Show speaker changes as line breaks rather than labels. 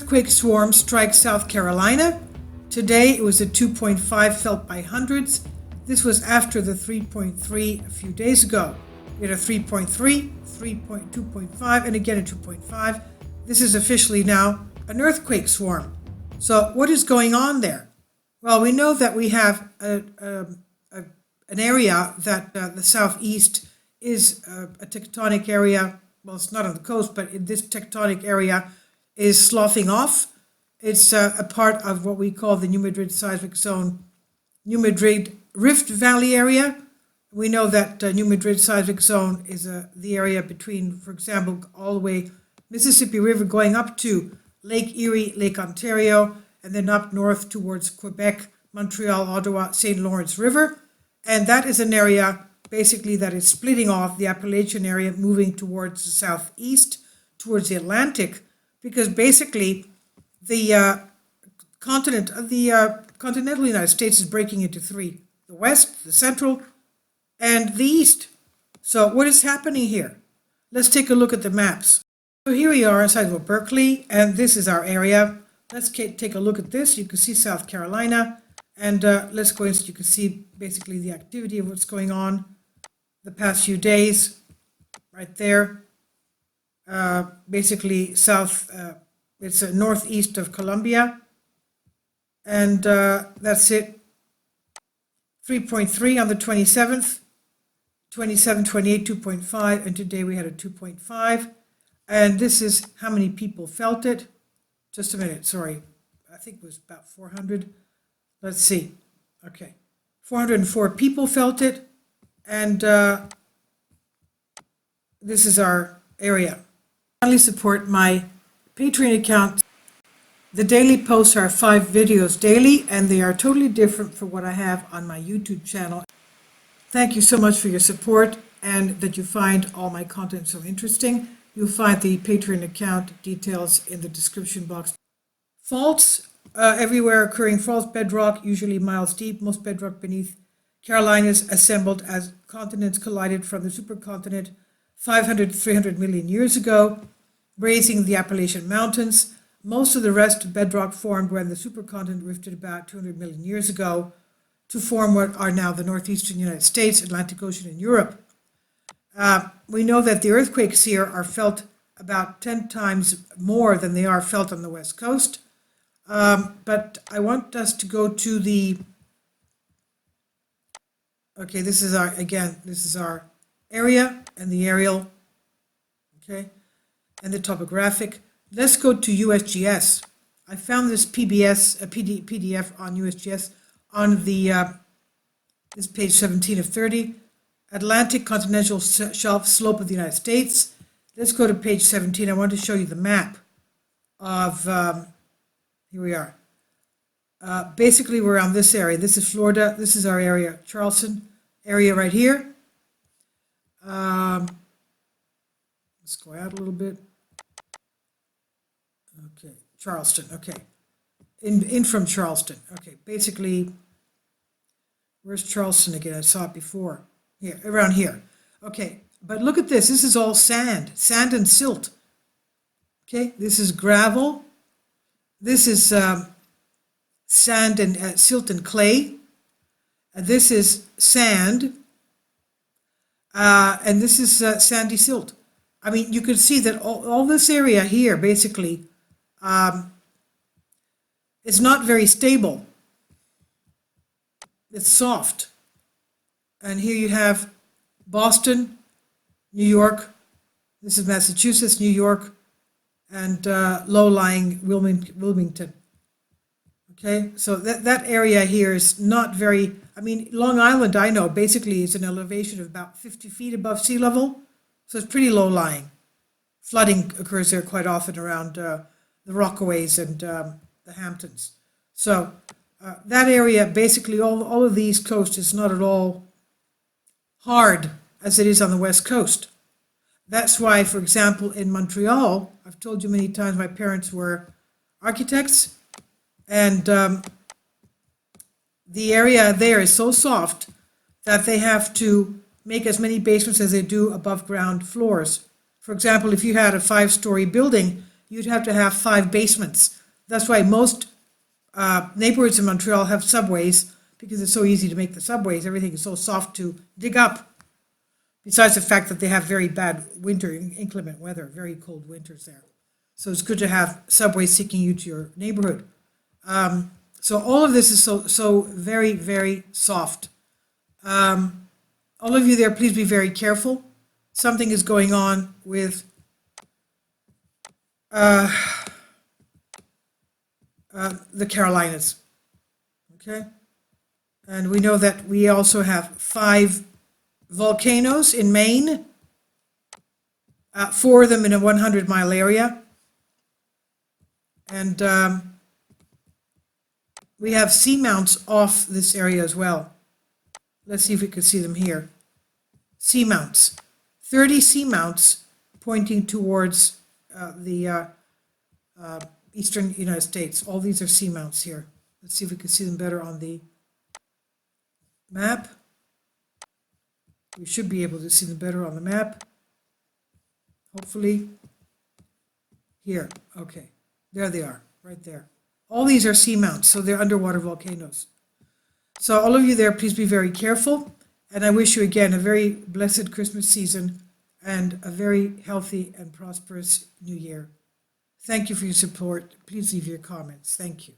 earthquake swarm strikes South Carolina. Today it was a 2.5 felt by hundreds. This was after the 3.3 a few days ago. We had a 3.3, 2.5, and again a 2.5. This is officially now an earthquake swarm. So what is going on there? Well, we know that we have an area that the southeast is a tectonic area. Well, it's not on the coast, but in this tectonic area is sloughing off. It's a part of what we call the New Madrid seismic zone, New Madrid Rift Valley area. We know that New Madrid seismic zone is the area between, for example, all the way Mississippi River going up to Lake Erie, Lake Ontario, and then up north towards Quebec, Montreal, Ottawa, St. Lawrence River. And that is an area basically that is splitting off the Appalachian area, moving towards the southeast, towards the Atlantic, because basically the continental United States is breaking into three: the west, the central, and the east. So what is happening here? Let's take a look at the maps. So here we are inside of Berkeley, and this is our area. Let's take a look at this. You can see South Carolina, and let's go in so you can see basically the activity of what's going on the past few days. Right there, basically south, it's northeast of Columbia, and that's it. 3.3 on the 27th, 27, 28, 2.5, and today we had a 2.5. And this is how many people felt it. Just a minute, sorry. I think it was about 400. Let's see. Okay. 404 people felt it. And this is our area. Finally, support my Patreon account. The daily posts are 5 videos daily, and they are totally different from what I have on my YouTube channel. Thank you so much for your support and that you find all my content so interesting. You'll find the Patreon account details in the description box. Faults everywhere occurring. Faults, bedrock, usually miles deep. Most bedrock beneath Carolinas assembled as continents collided from the supercontinent 500 to 300 million years ago, raising the Appalachian Mountains. Most of the rest of bedrock formed when the supercontinent rifted about 200 million years ago to form what are now the northeastern United States, Atlantic Ocean, and Europe. We know that the earthquakes here are felt about 10 times more than they are felt on the West Coast. But I want us to go to the, okay, this is our area and the aerial, okay, and the topographic. Let's go to USGS. I found this PDF on USGS on the this page 17 of 30. Atlantic continental shelf slope of the United States. Let's go to page 17. I want to show you the map of, here we are. Basically, we're on this area. This is Florida. This is our area, Charleston area right here. Let's go out a little bit. Okay, Charleston, okay. In from Charleston, okay. Basically, where's Charleston again? I saw it before. Here, around here. Okay, but look at this. This is all sand and silt. Okay, this is gravel. This is sand and silt and clay. This is sand. And this is sandy silt. I mean, you can see that all this area here basically is not very stable. It's soft. And here you have Boston, New York. This is Massachusetts, New York, and low-lying Wilmington. Okay, so that area here is not very, I mean, Long Island, I know, basically is an elevation of about 50 feet above sea level, so it's pretty low-lying. Flooding occurs there quite often around the Rockaways and the Hamptons. So that area, basically all of the East Coast is not at all hard as it is on the West Coast. That's why, for example, in Montreal, I've told you many times my parents were architects, and the area there is so soft that they have to make as many basements as they do above ground floors. For example, if you had a 5-story building, you'd have to have 5 basements. That's why most neighborhoods in Montreal have subways, because it's so easy to make the subways. Everything is so soft to dig up. Besides the fact that they have very bad winter, inclement weather, very cold winters there. So it's good to have subways taking you to your neighborhood. So all of this is so very, very soft. All of you there, please be very careful. Something is going on with the Carolinas. Okay? And we know that we also have 5 volcanoes in Maine, 4 of them in a 100-mile area. And we have seamounts off this area as well. Let's see if we can see them here. Seamounts. 30 seamounts pointing towards the eastern United States. All these are seamounts here. Let's see if we can see them better on the map. We should be able to see them better on the map. Hopefully. Here. Okay. There they are. Right there. All these are seamounts, so they're underwater volcanoes. So all of you there, please be very careful. And I wish you again a very blessed Christmas season and a very healthy and prosperous new year. Thank you for your support. Please leave your comments. Thank you.